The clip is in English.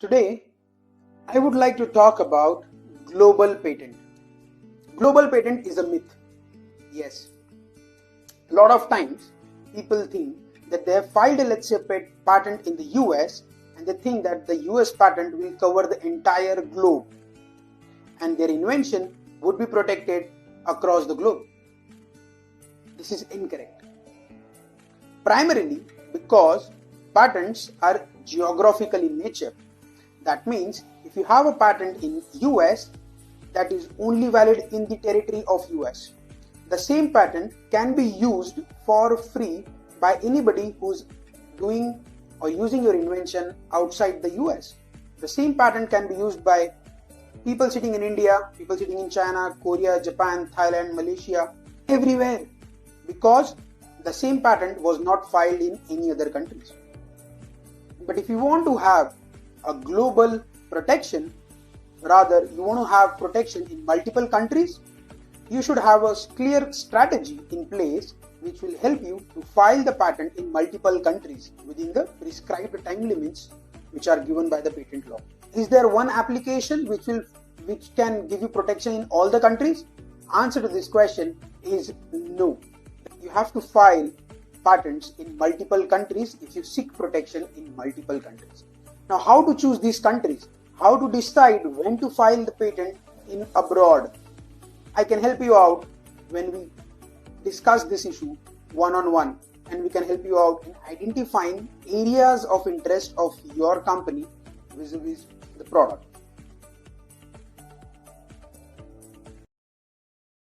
Today, I would like to talk about global patent. Global patent is a myth. Yes. A lot of times, people think that they have filed a patent in the US and they think that the US patent will cover the entire globe and their invention would be protected across the globe. This is incorrect. Primarily because patents are geographical in nature. That means if you have a patent in US, that is only valid in the territory of US. The same patent can be used for free by anybody who's doing or using your invention outside the US. The same patent can be used by people sitting in India, people sitting in China, Korea, Japan, Thailand, Malaysia, everywhere, because the same patent was not filed in any other countries. But if you want to have a global protection, rather you want to have protection in multiple countries, you should have a clear strategy in place which will help you to file the patent in multiple countries within the prescribed time limits which are given by the patent law. Is there one application which can give you protection in all the countries? Answer to this question is no. You have to file patents in multiple countries if you seek protection in multiple countries. Now, how to choose these countries? How to decide when to file the patent in abroad? I can help you out when we discuss this issue one-on-one, and we can help you out in identifying areas of interest of your company vis-a-vis the product.